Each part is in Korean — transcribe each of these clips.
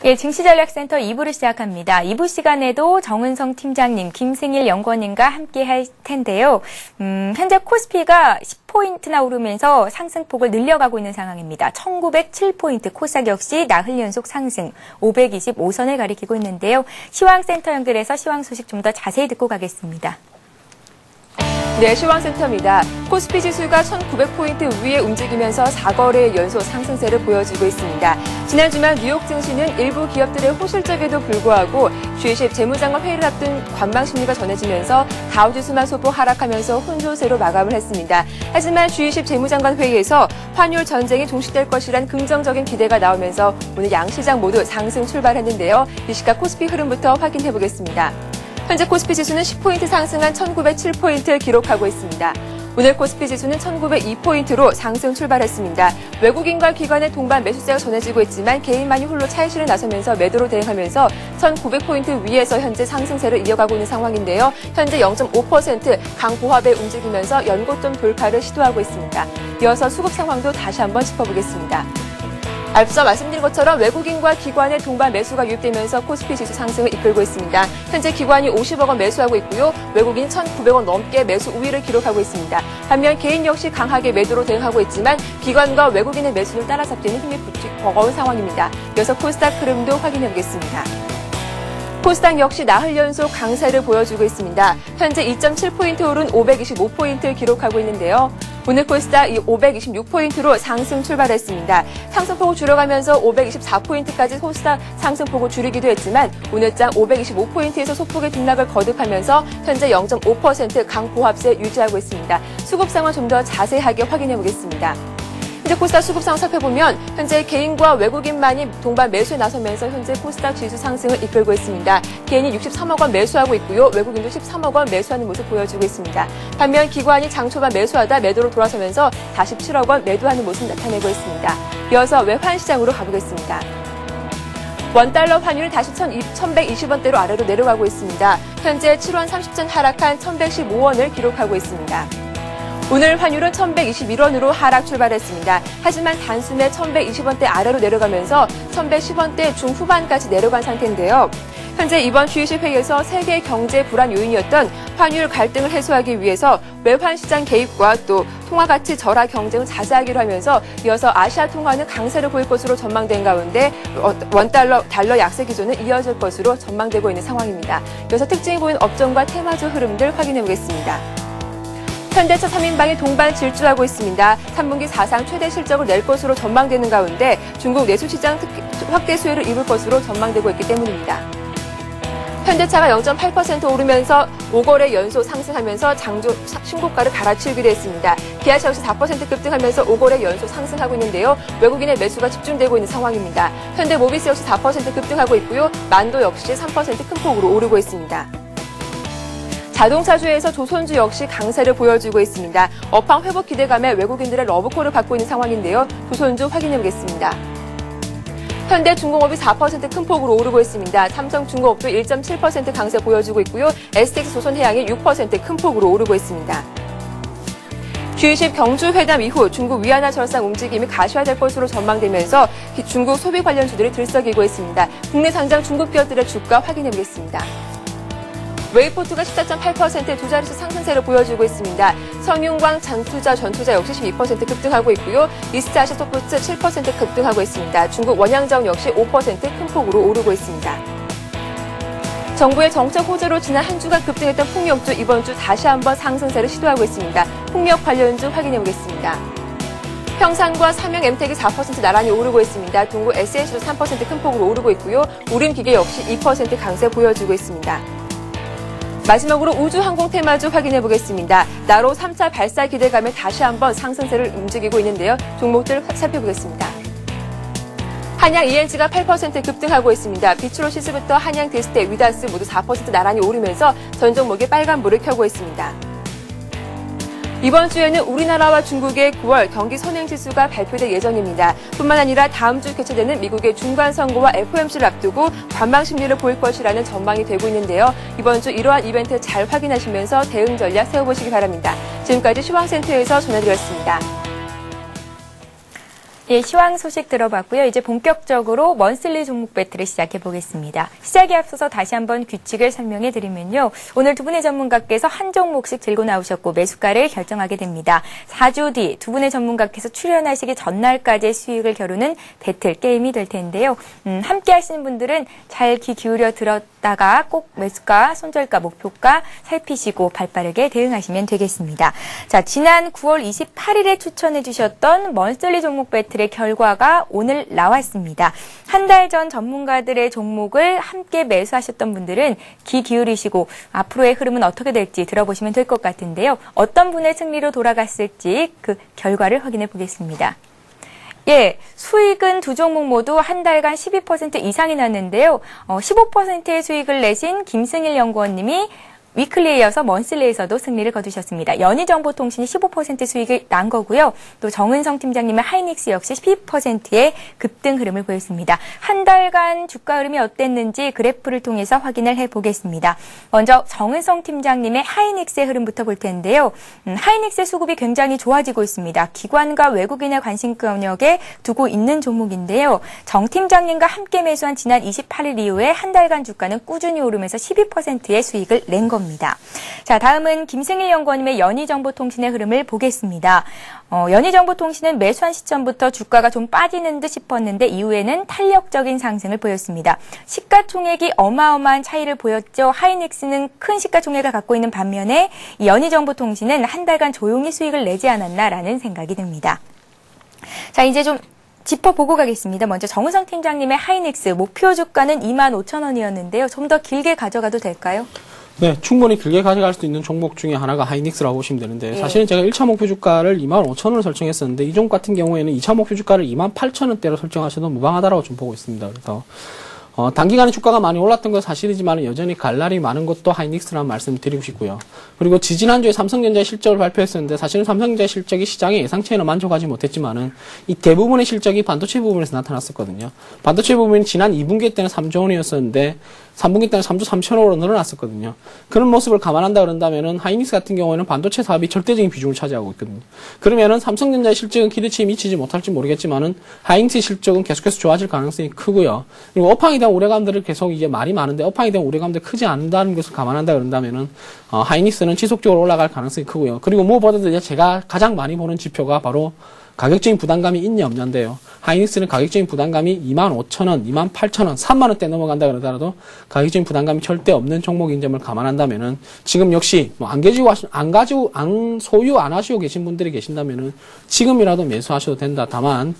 예, 증시전략센터 2부를 시작합니다. 2부 시간에도 정은성 팀장님, 김승일 연구원님과 함께 할 텐데요. 현재 코스피가 10포인트나 오르면서 상승폭을 늘려가고 있는 상황입니다. 1907포인트, 코스닥 역시 나흘 연속 상승, 525선을 가리키고 있는데요. 시황센터 연결해서 시황 소식 좀 더 자세히 듣고 가겠습니다. 네, 시황센터입니다. 코스피 지수가 1900포인트 위에 움직이면서 4거래 연속 상승세를 보여주고 있습니다. 지난 주말 뉴욕 증시는 일부 기업들의 호실적에도 불구하고 G20 재무장관 회의를 앞둔 관망 심리가 전해지면서 다우지수만 소폭 하락하면서 혼조세로 마감을 했습니다. 하지만 G20 재무장관 회의에서 환율 전쟁이 종식될 것이란 긍정적인 기대가 나오면서 오늘 양시장 모두 상승 출발했는데요. 이 시각 코스피 흐름부터 확인해 보겠습니다. 현재 코스피 지수는 10포인트 상승한 1907포인트를 기록하고 있습니다. 오늘 코스피 지수는 1902포인트로 상승 출발했습니다. 외국인과 기관의 동반 매수세가 전해지고 있지만 개인만이 홀로 차익실을 나서면서 매도로 대응하면서 1900포인트 위에서 현재 상승세를 이어가고 있는 상황인데요. 현재 0.5% 강보합에 움직이면서 연고점 돌파를 시도하고 있습니다. 이어서 수급 상황도 다시 한번 짚어보겠습니다. 앞서 말씀드린 것처럼 외국인과 기관의 동반 매수가 유입되면서 코스피 지수 상승을 이끌고 있습니다. 현재 기관이 50억 원 매수하고 있고요. 외국인 1,900원 넘게 매수 우위를 기록하고 있습니다. 반면 개인 역시 강하게 매도로 대응하고 있지만 기관과 외국인의 매수를 따라잡기는 힘이 버거운 상황입니다. 이어서 코스닥 흐름도 확인해 보겠습니다. 코스닥 역시 나흘 연속 강세를 보여주고 있습니다. 현재 2.7포인트 오른 525포인트를 기록하고 있는데요. 오늘 코스닥 526포인트로 상승 출발했습니다. 상승폭을 줄여가면서 524포인트까지 코스닥 상승폭을 줄이기도 했지만 오늘장 525포인트에서 소폭의 등락을 거듭하면서 현재 0.5% 강보합세 유지하고 있습니다. 수급 상황 좀 더 자세하게 확인해 보겠습니다. 현재 코스닥 수급 상황 살펴보면 현재 개인과 외국인만이 동반 매수에 나서면서 현재 코스닥 지수 상승을 이끌고 있습니다. 개인이 63억 원 매수하고 있고요. 외국인도 13억 원 매수하는 모습 보여주고 있습니다. 반면 기관이 장 초반 매수하다 매도로 돌아서면서 다시 7억 원 매도하는 모습 나타내고 있습니다. 이어서 외환 시장으로 가보겠습니다. 원달러 환율이 다시 1120원대로 아래로 내려가고 있습니다. 현재 7원 30전 하락한 1115원을 기록하고 있습니다. 오늘 환율은 1121원으로 하락 출발했습니다. 하지만 단숨에 1120원대 아래로 내려가면서 1110원대 중후반까지 내려간 상태인데요. 현재 이번 G20 회의에서 세계 경제 불안 요인이었던 환율 갈등을 해소하기 위해서 외환시장 개입과 또 통화가치 절하 경쟁을 자제하기로 하면서 이어서 아시아 통화는 강세를 보일 것으로 전망된 가운데 달러 약세 기조는 이어질 것으로 전망되고 있는 상황입니다. 이어서 특징이 보이는 업종과 테마주 흐름들 확인해 보겠습니다. 현대차 3인방이 동반 질주하고 있습니다. 3분기 사상 최대 실적을 낼 것으로 전망되는 가운데 중국 내수시장 확대 수혜를 입을 것으로 전망되고 있기 때문입니다. 현대차가 0.8% 오르면서 5거래 연속 상승하면서 장중 신고가를 갈아치우기도 했습니다. 기아차 역시 4% 급등하면서 5거래 연속 상승하고 있는데요. 외국인의 매수가 집중되고 있는 상황입니다. 현대모비스 역시 4% 급등하고 있고요. 만도 역시 3% 큰 폭으로 오르고 있습니다. 자동차주에서 조선주 역시 강세를 보여주고 있습니다. 업황 회복 기대감에 외국인들의 러브콜을 받고 있는 상황인데요. 조선주 확인해 보겠습니다. 현대중공업이 4% 큰 폭으로 오르고 있습니다. 삼성중공업도 1.7% 강세 보여주고 있고요. STX 조선해양이 6% 큰 폭으로 오르고 있습니다. G20 경주회담 이후 중국 위안화 절상 움직임이 가시화될 것으로 전망되면서 중국 소비 관련주들이 들썩이고 있습니다. 국내 상장 중국 기업들의 주가 확인해 보겠습니다. 웨이포트가 14.8%의 두 자릿수 상승세를 보여주고 있습니다. 성윤광, 전투자 역시 12% 급등하고 있고요. 이스트아시아 소프트 7% 급등하고 있습니다. 중국 원양자원 역시 5% 큰 폭으로 오르고 있습니다. 정부의 정책 호재로 지난 한 주간 급등했던 풍력주 이번 주 다시 한번 상승세를 시도하고 있습니다. 풍력 관련주 확인해 보겠습니다. 평산과 삼형 엠텍이 4% 나란히 오르고 있습니다. 동구 SNC도 3% 큰 폭으로 오르고 있고요. 우림기계 역시 2% 강세 보여주고 있습니다. 마지막으로 우주항공 테마주 확인해 보겠습니다. 나로 3차 발사 기대감에 다시 한번 상승세를 움직이고 있는데요. 종목들 살펴보겠습니다. 한양 ENG가 8% 급등하고 있습니다. 비추로시스부터 한양 데스테, 위다스 모두 4% 나란히 오르면서 전 종목이 빨간불을 켜고 있습니다. 이번 주에는 우리나라와 중국의 9월 경기 선행지수가 발표될 예정입니다. 뿐만 아니라 다음 주 개최되는 미국의 중간선거와 FOMC를 앞두고 관망 심리를 보일 것이라는 전망이 되고 있는데요. 이번 주 이러한 이벤트 잘 확인하시면서 대응 전략 세워보시기 바랍니다. 지금까지 시황센터에서 전해드렸습니다. 예, 시황 소식 들어봤고요. 이제 본격적으로 먼슬리 종목 배틀을 시작해 보겠습니다. 시작에 앞서서 다시 한번 규칙을 설명해 드리면요. 오늘 두 분의 전문가께서 한 종목씩 들고 나오셨고 매수가를 결정하게 됩니다. 4주 뒤 두 분의 전문가께서 출연하시기 전날까지의 수익을 겨루는 배틀 게임이 될 텐데요. 함께 하시는 분들은 잘 귀 기울여 들었다가 꼭 매수가, 손절가, 목표가 살피시고 발빠르게 대응하시면 되겠습니다. 자, 지난 9월 28일에 추천해 주셨던 먼슬리 종목 배틀의 결과가 오늘 나왔습니다. 한 달 전 전문가들의 종목을 함께 매수하셨던 분들은 귀 기울이시고 앞으로의 흐름은 어떻게 될지 들어보시면 될 것 같은데요. 어떤 분의 승리로 돌아갔을지 그 결과를 확인해 보겠습니다. 예, 수익은 두 종목 모두 한 달간 12% 이상이 났는데요. 15%의 수익을 내신 김승일 연구원님이 위클리에 이어서 먼슬리에서도 승리를 거두셨습니다. 연희정보통신이 15% 수익을 난 거고요. 또 정은성 팀장님의 하이닉스 역시 12%의 급등 흐름을 보였습니다. 한 달간 주가 흐름이 어땠는지 그래프를 통해서 확인을 해보겠습니다. 먼저 정은성 팀장님의 하이닉스의 흐름부터 볼 텐데요. 하이닉스의 수급이 굉장히 좋아지고 있습니다. 기관과 외국인의 관심 영역에 두고 있는 종목인데요. 정 팀장님과 함께 매수한 지난 28일 이후에 한 달간 주가는 꾸준히 오르면서 12%의 수익을 낸 겁니다. 자, 다음은 김승일 연구원님의 연희정보통신의 흐름을 보겠습니다. 연희정보통신은 매수한 시점부터 주가가 좀 빠지는 듯 싶었는데 이후에는 탄력적인 상승을 보였습니다. 시가총액이 어마어마한 차이를 보였죠. 하이닉스는 큰 시가총액을 갖고 있는 반면에 이 연희정보통신은 한 달간 조용히 수익을 내지 않았나라는 생각이 듭니다. 자, 이제 좀 짚어보고 가겠습니다. 먼저 정우성 팀장님의 하이닉스 목표 주가는 25,000원이었는데요. 좀 더 길게 가져가도 될까요? 네, 충분히 길게 가져갈 수 있는 종목 중에 하나가 하이닉스라고 보시면 되는데 사실은 제가 1차 목표 주가를 25,000원을 설정했었는데 이 종목 같은 경우에는 2차 목표 주가를 28,000원대로 설정하셔도 무방하다라고 좀 보고 있습니다. 그래서 단기간에 주가가 많이 올랐던 건 사실이지만 여전히 갈 날이 많은 것도 하이닉스라는 말씀을 드리고 싶고요. 그리고 지지난주에 삼성전자의 실적을 발표했었는데 사실은 삼성전자의 실적이 시장의 예상치에는 만족하지 못했지만은 이 대부분의 실적이 반도체 부분에서 나타났었거든요. 반도체 부분이 지난 2분기 때는 3조 원이었었는데 3분기 때는 3조 3천억으로 늘어났었거든요. 그런 모습을 감안한다 그런다면은 하이닉스 같은 경우에는 반도체 사업이 절대적인 비중을 차지하고 있거든요. 그러면은 삼성전자의 실적은 기대치에 미치지 못할지 모르겠지만은 하이닉스의 실적은 계속해서 좋아질 가능성이 크고요. 그리고 업황에 대한 우려감들을 계속 이게 말이 많은데 업황에 대한 우려감들이 크지 않는다는 것을 감안한다 그런다면은 하이닉스는 지속적으로 올라갈 가능성이 크고요. 그리고 무엇보다도 이제 제가 가장 많이 보는 지표가 바로 가격적인 부담감이 있냐 없냐인데요. 하이닉스는 가격적인 부담감이 25,000원, 28,000원, 3만원대 넘어간다 그러더라도 가격적인 부담감이 절대 없는 종목인 점을 감안한다면은 지금 역시 뭐 소유 안 하시고 계신 분들이 계신다면은 지금이라도 매수하셔도 된다. 다만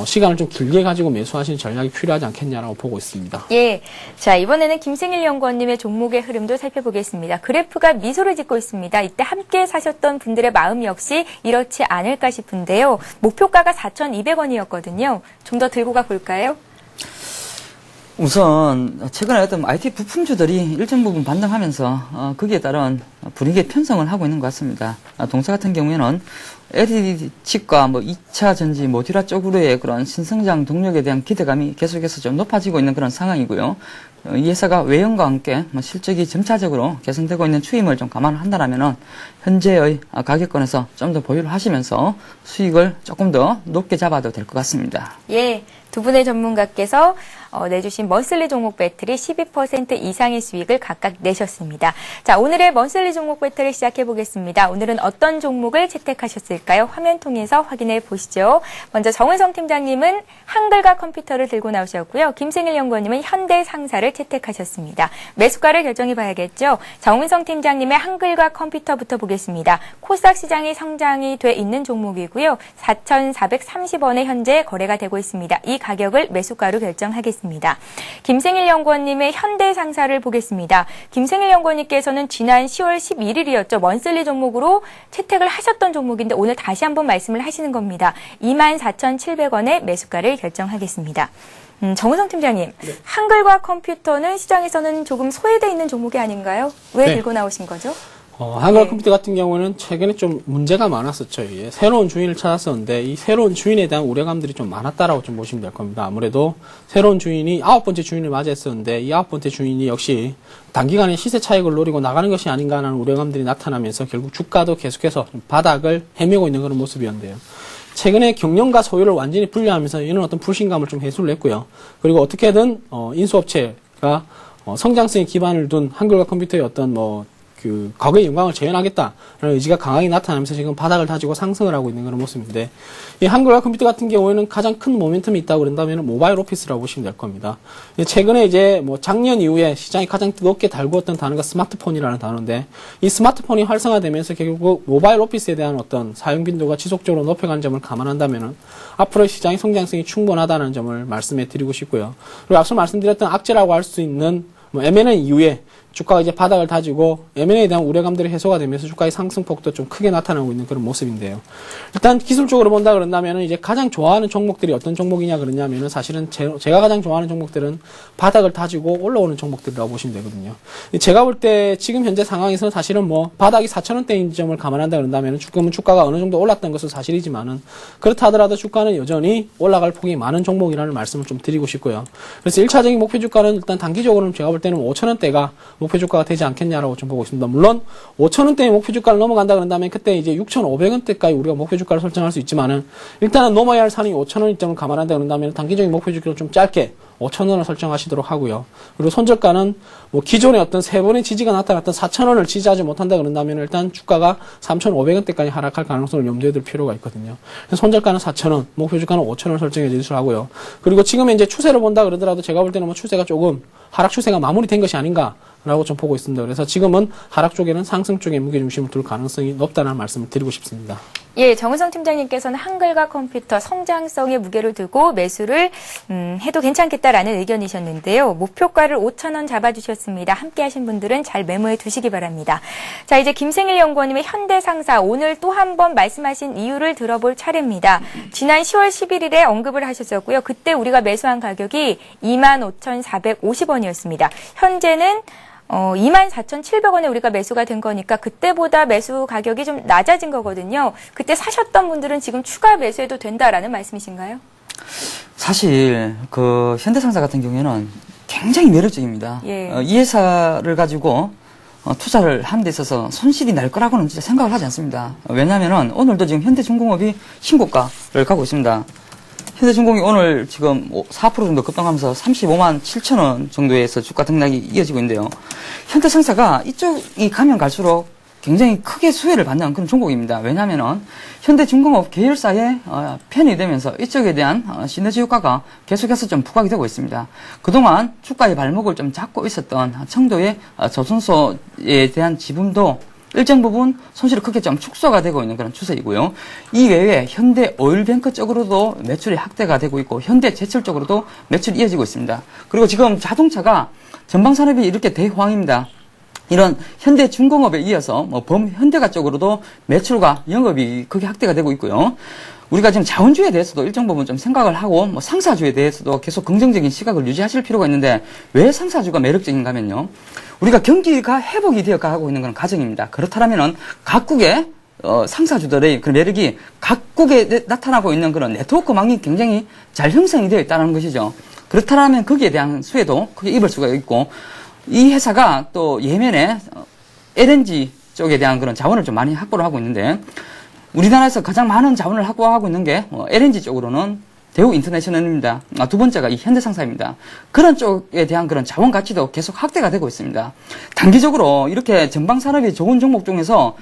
시간을 좀 길게 가지고 매수하시는 전략이 필요하지 않겠냐라고 보고 있습니다. 예. 자, 이번에는 김승일 연구원님의 종목의 흐름도 살펴보겠습니다. 그래프가 미소를 짓고 있습니다. 이때 함께 사셨던 분들의 마음 역시 이렇지 않을까 싶은데요. 목표가가 4,200원이었거든요. 좀 더 들고 가 볼까요? 우선 최근에 어떤 IT 부품주들이 일정 부분 반등하면서 거기에 따른 분위기의 편성을 하고 있는 것 같습니다. 동사 같은 경우에는 LED 칩과 2차 전지 모듈화 쪽으로의 그런 신성장 동력에 대한 기대감이 계속해서 좀 높아지고 있는 그런 상황이고요. 이 회사가 외형과 함께 실적이 점차적으로 개선되고 있는 추임을 좀 감안한다라면은 현재의 가격권에서 좀 더 보유를 하시면서 수익을 조금 더 높게 잡아도 될 것 같습니다. 예. 두 분의 전문가께서 내주신 먼슬리 종목 배틀이 12% 이상의 수익을 각각 내셨습니다. 자, 오늘의 먼슬리 종목 배틀을 시작해 보겠습니다. 오늘은 어떤 종목을 채택하셨을까요? 화면 통해서 확인해 보시죠. 먼저 정은성 팀장님은 한글과 컴퓨터를 들고 나오셨고요. 김승일 연구원님은 현대상사를 채택하셨습니다. 매수가를 결정해 봐야겠죠. 정은성 팀장님의 한글과 컴퓨터부터 보겠습니다. 코스닥 시장이 성장이 돼 있는 종목이고요. 4,430원에 현재 거래가 되고 있습니다. 이 가격을 매수가로 결정하겠습니다. 김승일 연구원님의 현대상사를 보겠습니다. 김승일 연구원님께서는 지난 10월 11일이었죠. 먼슬리 종목으로 채택을 하셨던 종목인데 오늘 다시 한번 말씀을 하시는 겁니다. 24,700원에 매수가를 결정하겠습니다. 정우성 팀장님, 네. 한글과 컴퓨터는 시장에서는 조금 소외되어 있는 종목이 아닌가요? 왜 네. 들고 나오신 거죠? 한글 컴퓨터 같은 경우는 최근에 좀 문제가 많았었죠. 이게 새로운 주인을 찾았었는데 이 새로운 주인에 대한 우려감들이 좀 많았다라고 좀 보시면 될 겁니다. 아무래도 새로운 주인이 9번째 주인을 맞이했었는데 이 9번째 주인이 역시 단기간에 시세 차익을 노리고 나가는 것이 아닌가 하는 우려감들이 나타나면서 결국 주가도 계속해서 바닥을 헤매고 있는 그런 모습이었는데요. 최근에 경영과 소유를 완전히 분리하면서 이런 어떤 불신감을 좀 해소를 했고요. 그리고 어떻게든 인수업체가 성장성에 기반을 둔 한글과 컴퓨터의 어떤 과거의 영광을 재현하겠다라는 의지가 강하게 나타나면서 지금 바닥을 다지고 상승을 하고 있는 그런 모습인데, 이 한글과 컴퓨터 같은 경우에는 가장 큰 모멘텀이 있다고 그런다면 모바일 오피스라고 보시면 될 겁니다. 최근에 이제 작년 이후에 시장이 가장 뜨겁게 달구었던 단어가 스마트폰이라는 단어인데, 이 스마트폰이 활성화되면서 결국 모바일 오피스에 대한 어떤 사용 빈도가 지속적으로 높여가는 점을 감안한다면은 앞으로 시장의 성장성이 충분하다는 점을 말씀해 드리고 싶고요. 그리고 앞서 말씀드렸던 악재라고 할 수 있는 M&A 이후에 주가가 이제 바닥을 다지고 M&A에 대한 우려감들이 해소가 되면서 주가의 상승폭도 좀 크게 나타나고 있는 그런 모습인데요. 일단 기술적으로 본다 그런다면은 이제 가장 좋아하는 종목들이 어떤 종목이냐 그러냐면은 사실은 제가 가장 좋아하는 종목들은 바닥을 다지고 올라오는 종목들이라고 보시면 되거든요. 제가 볼 때 지금 현재 상황에서는 사실은 바닥이 4,000원대인 점을 감안한다 그런다면은 지금은 주가가 어느 정도 올랐던 것은 사실이지만은 그렇다 하더라도 주가는 여전히 올라갈 폭이 많은 종목이라는 말씀을 좀 드리고 싶고요. 그래서 1차적인 목표 주가는 일단 단기적으로는 제가 볼 때는 5,000원대가 목표 주가가 되지 않겠냐라고 좀 보고 있습니다. 물론 5,000원대의 목표 주가를 넘어간다 그런다면 그때 이제 6,500원대까지 우리가 목표 주가를 설정할 수 있지만은 일단은 넘어야 할 산이 5,000원 이점을 감안한다 그런다면 단기적인 목표 주가를 좀 짧게 5,000원을 설정하시도록 하고요. 그리고 손절가는 기존의 어떤 세 번의 지지가 나타났던 4,000원을 지지하지 못한다 그런다면 일단 주가가 3,500원대까지 하락할 가능성을 염두에 둘 필요가 있거든요. 그래서 손절가는 4,000원, 목표 주가는 5,000원 설정해 주시고 하고요. 그리고 지금 이제 추세를 본다 그러더라도 제가 볼 때는 추세가 조금 하락 추세가 마무리된 것이 아닌가라고 좀 보고 있습니다. 그래서 지금은 하락 쪽에는 상승 쪽에 무게중심을 둘 가능성이 높다는 말씀을 드리고 싶습니다. 예, 정은성 팀장님께서는 한글과 컴퓨터 성장성에 무게를 두고 매수를 해도 괜찮겠다라는 의견이셨는데요. 목표가를 5,000원 잡아주셨습니다. 함께 하신 분들은 잘 메모해 두시기 바랍니다. 자, 이제 김생일 연구원님의 현대상사 오늘 또 한 번 말씀하신 이유를 들어볼 차례입니다. 지난 10월 11일에 언급을 하셨었고요. 그때 우리가 매수한 가격이 25,450원이었습니다. 현재는 24,700원에 우리가 매수가 된 거니까 그때보다 매수 가격이 좀 낮아진 거거든요. 그때 사셨던 분들은 지금 추가 매수해도 된다라는 말씀이신가요? 사실 현대상사 같은 경우에는 굉장히 매력적입니다. 예. 이 회사를 가지고 투자를 하는 데 있어서 손실이 날 거라고는 진짜 생각을 하지 않습니다. 왜냐하면은 오늘도 지금 현대중공업이 신고가를 가고 있습니다. 현대중공이 오늘 지금 4% 정도 급등하면서 35만 7천 원 정도에서 주가 등락이 이어지고 있는데요. 현대상사가 이쪽이 가면 갈수록 굉장히 크게 수혜를 받는 그런 종목입니다. 왜냐하면은 현대중공업 계열사에 편입이 되면서 이쪽에 대한 시너지 효과가 계속해서 좀 부각이 되고 있습니다. 그동안 주가의 발목을 좀 잡고 있었던 청도의 조선소에 대한 지분도 일정 부분 손실이 크게 좀 축소가 되고 있는 그런 추세이고요. 이 외에 현대 오일뱅크 쪽으로도 매출이 확대가 되고 있고 현대 제철 쪽으로도 매출이 이어지고 있습니다. 그리고 지금 자동차가 전방산업이 이렇게 대호황입니다. 이런 현대중공업에 이어서 범현대가 쪽으로도 매출과 영업이 크게 확대가 되고 있고요. 우리가 지금 자원주에 대해서도 일정 부분 좀 생각을 하고 상사주에 대해서도 계속 긍정적인 시각을 유지하실 필요가 있는데 왜 상사주가 매력적인가 하면요. 우리가 경기가 회복이 되어 가고 있는 건 가정입니다. 그렇다면은 각국의 상사주들의 그 매력이 각국에 나타나고 있는 그런 네트워크망이 굉장히 잘 형성이 되어 있다는 것이죠. 그렇다면 거기에 대한 수혜도 크게 입을 수가 있고 이 회사가 또 예멘에 LNG 쪽에 대한 그런 자원을 좀 많이 확보를 하고 있는데 우리나라에서 가장 많은 자원을 확보하고 있는 게 LNG 쪽으로는 대우인터내셔널입니다. 두 번째가 이 현대상사입니다. 그런 쪽에 대한 그런 자원 가치도 계속 확대가 되고 있습니다. 단기적으로 이렇게 전방산업이 좋은 종목 중에서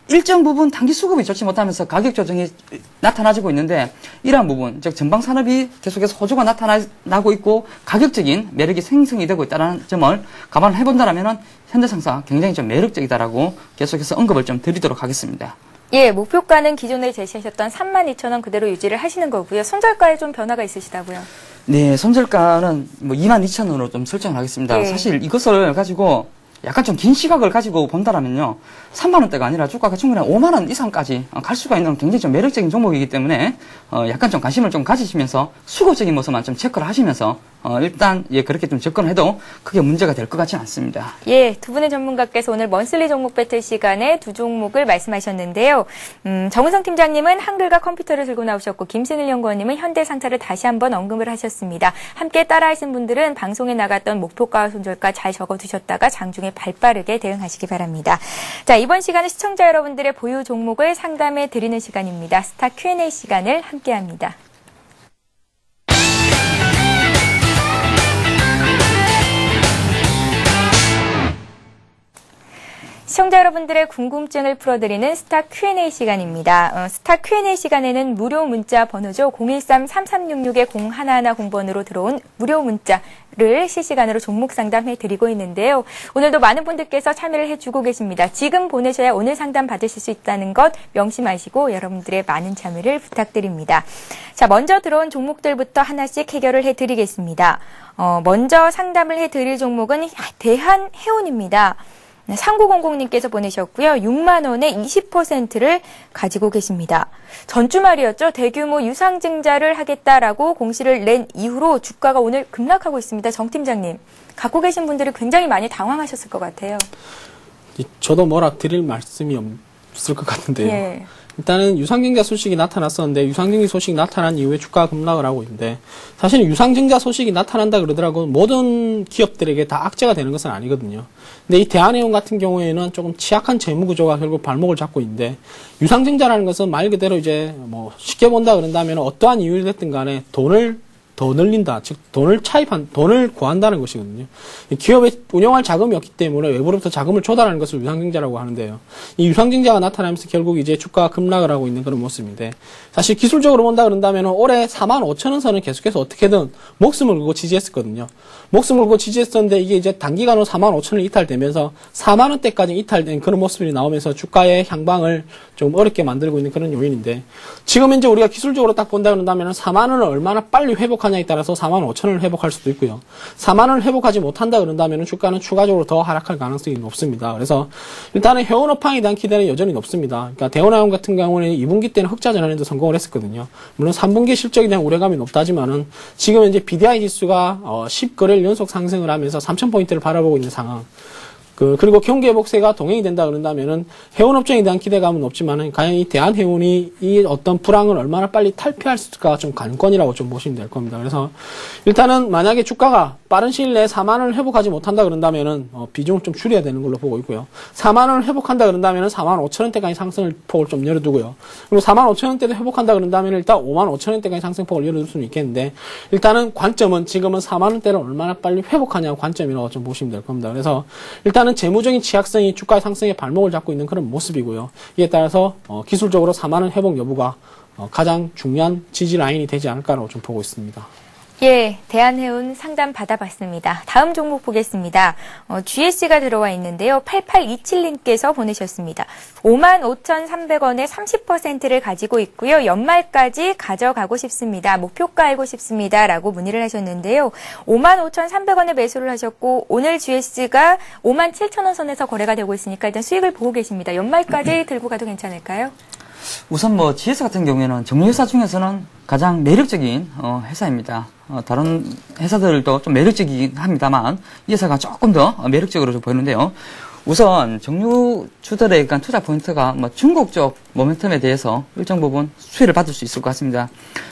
일정 부분 단기 수급이 좋지 못하면서 가격 조정이 나타나지고 있는데 이러한 부분, 즉 전방산업이 계속해서 호조가 나타나고 있고 가격적인 매력이 생성이 되고 있다는 점을 감안을 해본다면 현대상사 굉장히 좀 매력적이다라고 계속해서 언급을 좀 드리도록 하겠습니다. 예, 목표가는 기존에 제시하셨던 32,000원 그대로 유지를 하시는 거고요. 손절가에 좀 변화가 있으시다고요? 네, 손절가는 22,000원으로 좀 설정을 하겠습니다. 예. 사실 이것을 가지고 약간 좀 긴 시각을 가지고 본다라면요. 3만원대가 아니라 주가가 충분히 5만원 이상까지 갈 수가 있는 굉장히 좀 매력적인 종목이기 때문에 약간 좀 관심을 좀 가지시면서 수급적인 모습만 좀 체크를 하시면서 일단 예 그렇게 좀 접근해도 크게 문제가 될 것 같지는 않습니다. 예, 두 분의 전문가께서 오늘 먼슬리 종목 배틀 시간에 두 종목을 말씀하셨는데요. 정은성 팀장님은 한글과 컴퓨터를 들고 나오셨고 김승일 연구원님은 현대상사를 다시 한번 언급을 하셨습니다. 함께 따라하신 분들은 방송에 나갔던 목표가와 손절가 잘 적어두셨다가 장중에 발빠르게 대응하시기 바랍니다. 자, 이번 시간은 시청자 여러분들의 보유 종목을 상담해 드리는 시간입니다. 스타 Q&A 시간을 함께합니다. 시청자 여러분들의 궁금증을 풀어드리는 스타 Q&A 시간입니다. 스타 Q&A 시간에는 무료 문자 번호죠. 013-3366-0110번으로 들어온 무료 문자를 실시간으로 종목 상담해드리고 있는데요. 오늘도 많은 분들께서 참여를 해주고 계십니다. 지금 보내셔야 오늘 상담 받으실 수 있다는 것 명심하시고 여러분들의 많은 참여를 부탁드립니다. 자, 먼저 들어온 종목들부터 하나씩 해결을 해드리겠습니다. 먼저 상담을 해드릴 종목은 대한해운입니다. 3900님께서 보내셨고요. 6만 원에 20%를 가지고 계십니다. 전주말이었죠. 대규모 유상증자를 하겠다라고 공시를 낸 이후로 주가가 오늘 급락하고 있습니다. 정 팀장님, 갖고 계신 분들이 굉장히 많이 당황하셨을 것 같아요. 저도 뭐라 드릴 말씀이 없을 것 같은데요. 예. 일단은 유상증자 소식이 나타났었는데 유상증자 소식이 나타난 이후에 주가가 급락을 하고 있는데 사실 유상증자 소식이 나타난다 그러더라고 모든 기업들에게 다 악재가 되는 것은 아니거든요. 근데 이 대한해운 같은 경우에는 조금 취약한 재무 구조가 결국 발목을 잡고 있는데 유상증자라는 것은 말 그대로 이제 뭐 쉽게 본다 그런다면 어떠한 이유를 됐든 간에 돈을 더 늘린다. 즉, 돈을 구한다는 것이거든요. 기업에 운영할 자금이 없기 때문에 외부로부터 자금을 조달하는 것을 유상증자라고 하는데요. 이 유상증자가 나타나면서 결국 이제 주가가 급락을 하고 있는 그런 모습인데, 사실 기술적으로 본다 그런다면 올해 45,000원 선은 계속해서 어떻게든 목숨을 걸고 지지했었거든요. 목숨을 걸고 지지했었는데 이게 이제 단기간으로 45,000원 이탈되면서 4만원대까지 이탈된 그런 모습이 나오면서 주가의 향방을 좀 어렵게 만들고 있는 그런 요인인데, 지금 이제 우리가 기술적으로 딱 본다 그런다면 4만원을 얼마나 빨리 회복하냐에 따라서 45,000원을 회복할 수도 있고요. 4만원을 회복하지 못한다 그런다면 주가는 추가적으로 더 하락할 가능성이 높습니다. 그래서 일단은 해운업황에 대한 기대는 여전히 높습니다. 그러니까 대원해운 같은 경우는 2분기 때는 흑자 전환에도 성공을 했었거든요. 물론 3분기 실적에 대한 우려감이 높다지만은 지금 이제 BDI 지수가 10거래일 연속 상승을 하면서 3,000포인트를 바라보고 있는 상황. 그리고 경기회복세가 동행이 된다 그런다면은 해운업종에 대한 기대감은 없지만은 과연 이 대한해운이 이 어떤 불황을 얼마나 빨리 탈피할 수 있을까 좀 관건이라고 좀 보시면 될 겁니다. 그래서 일단은 만약에 주가가 빠른 시일 내에 4만원을 회복하지 못한다 그런다면은 비중을 좀 줄여야 되는 걸로 보고 있고요. 4만원을 회복한다 그런다면은 45,000원대까지 상승을 폭을 좀 열어두고요. 그리고 45,000원대도 회복한다 그런다면 일단 55,000원대까지 상승폭을 열어둘 수는 있겠는데, 일단은 관점은 지금은 4만원대를 얼마나 빨리 회복하냐 관점이라고 좀 보시면 될 겁니다. 그래서 일단은 재무적인 취약성이 주가의 상승에 발목을 잡고 있는 그런 모습이고요. 이에 따라서 기술적으로 4만원 회복 여부가 가장 중요한 지지 라인이 되지 않을까라고 좀 보고 있습니다. 예, 대한해운 상담 받아봤습니다. 다음 종목 보겠습니다. GS가 들어와 있는데요. 8827님께서 보내셨습니다. 55,300원에 30%를 가지고 있고요. 연말까지 가져가고 싶습니다. 목표가 알고 싶습니다. 라고 문의를 하셨는데요. 55,300원에 매수를 하셨고 오늘 GS가 57,000원 선에서 거래가 되고 있으니까 일단 수익을 보고 계십니다. 연말까지 들고 가도 괜찮을까요? 우선 뭐 GS 같은 경우에는 정유회사 중에서는 가장 매력적인 회사입니다. 다른 회사들도 좀 매력적이긴 합니다만 이 회사가 조금 더 매력적으로 좀 보이는데요. 우선 정유주들의 투자 포인트가 중국 쪽 모멘텀에 대해서 일정 부분 수혜를 받을 수 있을 것 같습니다.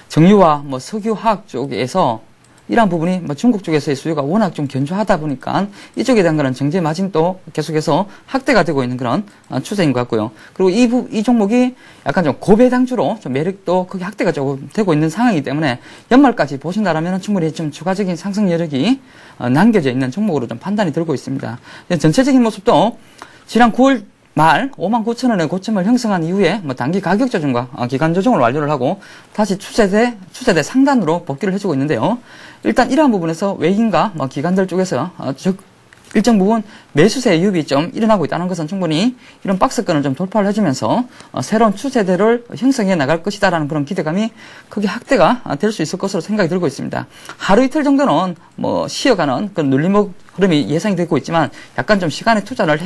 정유와 석유화학 쪽에서 이러한 부분이 중국 쪽에서의 수요가 워낙 좀 견조하다 보니까 이쪽에 대한 그런 정제 마진도 계속해서 확대가 되고 있는 그런 추세인 것 같고요. 그리고 이 종목이 약간 좀 고배당주로 좀 매력도 크게 확대가 조금 되고 있는 상황이기 때문에 연말까지 보신다라면 충분히 좀 추가적인 상승 여력이 남겨져 있는 종목으로 좀 판단이 들고 있습니다. 전체적인 모습도 지난 9월 말 59,000원의 고점을 형성한 이후에 단기 가격 조정과 기간 조정을 완료를 하고 다시 추세대 상단으로 복귀를 해주고 있는데요. 일단 이러한 부분에서 외인과 기관들 쪽에서 일정 부분 매수세 유입이 좀 일어나고 있다는 것은 충분히 이런 박스권을 좀 돌파를 해주면서 새로운 추세대를 형성해 나갈 것이다라는 그런 기대감이 크게 확대가 될 수 있을 것으로 생각이 들고 있습니다. 하루 이틀 정도는 쉬어가는 그런 눌림목 흐름이 예상이 되고 있지만 약간 좀 시간에 투자를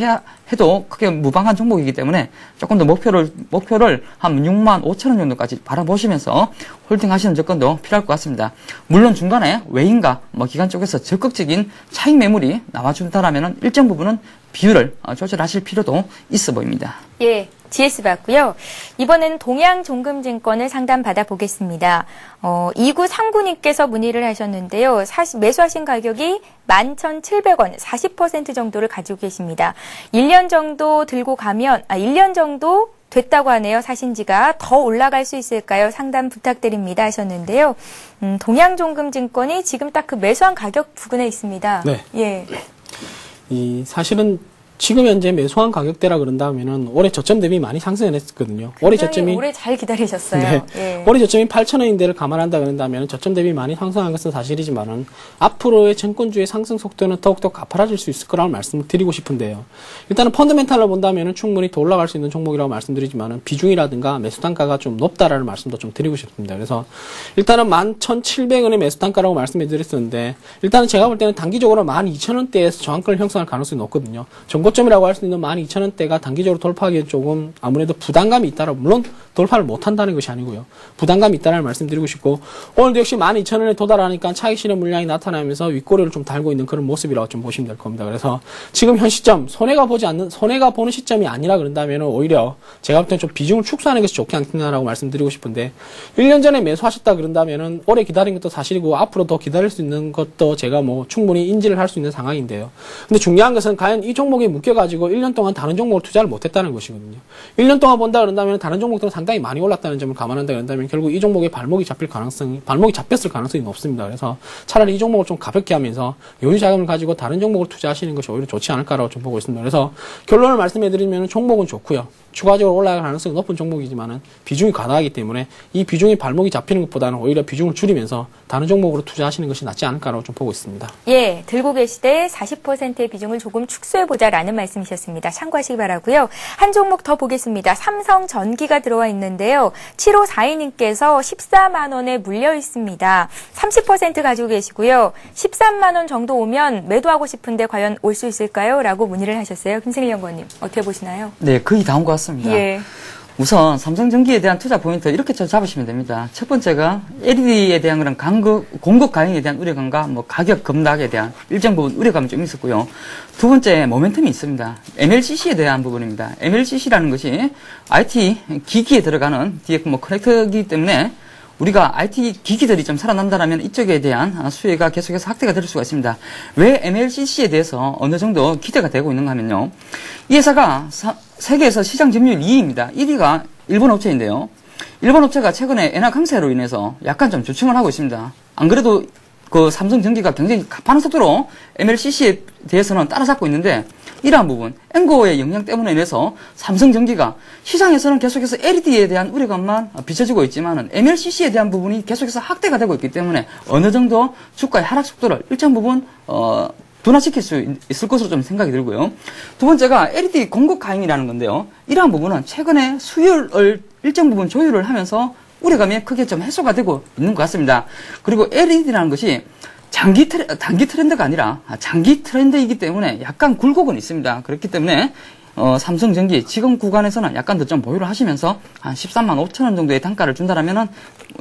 해도 크게 무방한 종목이기 때문에 조금 더 목표를 한 6만 5천 원 정도까지 바라보시면서 홀딩하시는 접근도 필요할 것 같습니다. 물론 중간에 외인과 기관 쪽에서 적극적인 차익 매물이 나와준다라면 일정 부분은 비율을 조절하실 필요도 있어 보입니다. 예, GS 봤고요. 이번에는 동양종금증권을 상담받아 보겠습니다. 2939님께서 문의를 하셨는데요. 매수하신 가격이 11,700원, 40% 정도를 가지고 계십니다. 1년 정도 들고 가면, 1년 정도 됐다고 하네요. 사신 지가 더 올라갈 수 있을까요? 상담 부탁드립니다 하셨는데요. 동양종금증권이 지금 딱 그 매수한 가격 부근에 있습니다. 네. 예. 사실은 지금 현재 매수한 가격대라 그런다면은 올해 저점 대비 많이 상승했거든요. 올해 저점이 오래 잘 기다리셨어요. 네. 예. 올해 저점이 8,000원인데를 감안한다 그런다면 저점 대비 많이 상승한 것은 사실이지만은 앞으로의 증권주의 상승 속도는 더욱더 가파라질 수 있을 거라고 말씀을 드리고 싶은데요. 일단은 펀더멘탈로 본다면은 충분히 더 올라갈 수 있는 종목이라고 말씀드리지만은 비중이라든가 매수 단가가 좀 높다라는 말씀도 좀 드리고 싶습니다. 그래서 일단은 11,700원의 매수 단가라고 말씀해 드렸었는데 일단은 제가 볼 때는 단기적으로 12,000원대에서 저항권을 형성할 가능성이 높거든요. 정고점이라고 할 수 있는 12,000원대가 단기적으로 돌파하기에 조금 아무래도 부담감이 있다라 물론 돌파를 못한다는 것이 아니고요. 부담감이 있다는 말씀드리고 싶고 오늘도 역시 12,000원에 도달하니까 차익 실현 물량이 나타나면서 윗꼬리를 좀 달고 있는 그런 모습이라고 좀 보시면 될 겁니다. 그래서 지금 현 시점 손해가 보는 시점이 아니라 그런다면 오히려 제가 볼 때는 좀 비중을 축소하는 것이 좋지 않겠냐라고 말씀드리고 싶은데 1년 전에 매수하셨다 그런다면은 오래 기다린 것도 사실이고 앞으로 더 기다릴 수 있는 것도 제가 충분히 인지를 할 수 있는 상황인데요. 근데 중요한 것은 과연 이 종목에 묶여가지고 1년 동안 다른 종목을 투자를 못했다는 것이거든요. 1년 동안 본다 그런다면 다른 종목들은 상당히 많이 올랐다는 점을 감안한다 그런다면 결국 이 종목에 발목이 잡혔을 가능성이 높습니다. 그래서 차라리 이 종목을 좀 가볍게 하면서 여유 자금을 가지고 다른 종목을 투자하시는 것이 오히려 좋지 않을까라고 좀 보고 있습니다. 그래서 결론을 말씀해드리면 종목은 좋고요. 추가적으로 올라갈 가능성이 높은 종목이지만은 비중이 과다하기 때문에 이 비중이 발목이 잡히는 것보다는 오히려 비중을 줄이면서 다른 종목으로 투자하시는 것이 낫지 않을까라고 좀 보고 있습니다. 예, 들고 계시되 40%의 비중을 조금 축소해보자라는 말씀이셨습니다. 참고하시기 바라고요. 한 종목 더 보겠습니다. 삼성전기가 들어와 있는데요. 7542님께서 14만 원에 물려 있습니다. 30% 가지고 계시고요. 13만 원 정도 오면 매도하고 싶은데 과연 올 수 있을까요? 라고 문의를 하셨어요. 김승일 연구원님, 어떻게 보시나요? 네, 거의 다온 것 같습니다. 예. 우선 삼성전기에 대한 투자 포인트 이렇게 잡으시면 됩니다. 첫 번째가 LED에 대한 그런 공급 가능에 대한 우려감과 가격 급락에 대한 일정 부분 우려감이 좀 있었고요. 두 번째 모멘텀이 있습니다. MLCC에 대한 부분입니다. MLCC라는 것이 IT 기기에 들어가는 뒤에 커넥터이기 때문에 우리가 IT 기기들이 좀 살아난다면 이쪽에 대한 수혜가 계속해서 확대가 될 수가 있습니다. 왜 MLCC에 대해서 어느 정도 기대가 되고 있는가 하면요. 이 회사가 세계에서 시장 점유율 2위입니다. 1위가 일본 업체인데요. 일본 업체가 최근에 엔화 강세로 인해서 약간 좀 주춤을 하고 있습니다. 안 그래도 그 삼성전기가 굉장히 가파른 속도로 MLCC에 대해서는 따라잡고 있는데 이러한 부분, 엔고의 영향 때문에 인해서 삼성전기가 시장에서는 계속해서 LED에 대한 우려감만 비춰지고 있지만은 MLCC에 대한 부분이 계속해서 확대가 되고 있기 때문에 어느 정도 주가의 하락 속도를 일정 부분 둔화시킬 수 있을 것으로 좀 생각이 들고요. 두 번째가 LED 공급 가행이라는 건데요. 이러한 부분은 최근에 수요를 일정 부분 조율을 하면서 우려감이 크게 좀 해소가 되고 있는 것 같습니다. 그리고 LED라는 것이 단기 트렌드가 아니라 장기 트렌드이기 때문에 약간 굴곡은 있습니다. 그렇기 때문에 삼성전기 지금 구간에서는 약간 더 좀 보유를 하시면서 한 13만 5천 원 정도의 단가를 준다라면은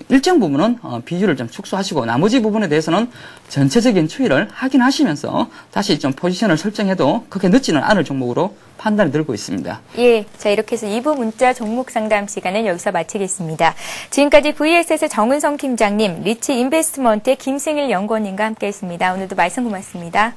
일정 부분은 비율을 좀 축소하시고 나머지 부분에 대해서는 전체적인 추이를 확인하시면서 다시 좀 포지션을 설정해도 그렇게 늦지는 않을 종목으로 판단이 들고 있습니다. 예, 자 이렇게 해서 2부 문자 종목 상담 시간은 여기서 마치겠습니다. 지금까지 VSS 정은성 팀장님, 리치 인베스트먼트의 김승일 연구원님과 함께했습니다. 오늘도 말씀 고맙습니다.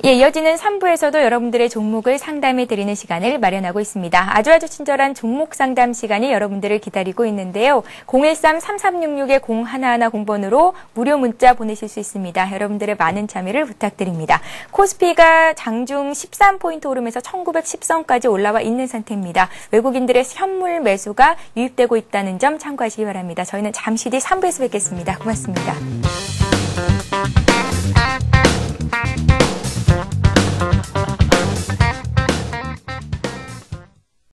예, 이어지는 3부에서도 여러분들의 종목을 상담해드리는 시간을 마련하고 있습니다. 아주 친절한 종목 상담 시간이 여러분들을 기다리고 있는데요. 013-3366-0110번으로 무료 문자 보내실 수 있습니다. 여러분들의 많은 참여를 부탁드립니다. 코스피가 장중 13포인트 오르면서 1910선까지 올라와 있는 상태입니다. 외국인들의 현물 매수가 유입되고 있다는 점 참고하시기 바랍니다. 저희는 잠시 뒤 3부에서 뵙겠습니다. 고맙습니다.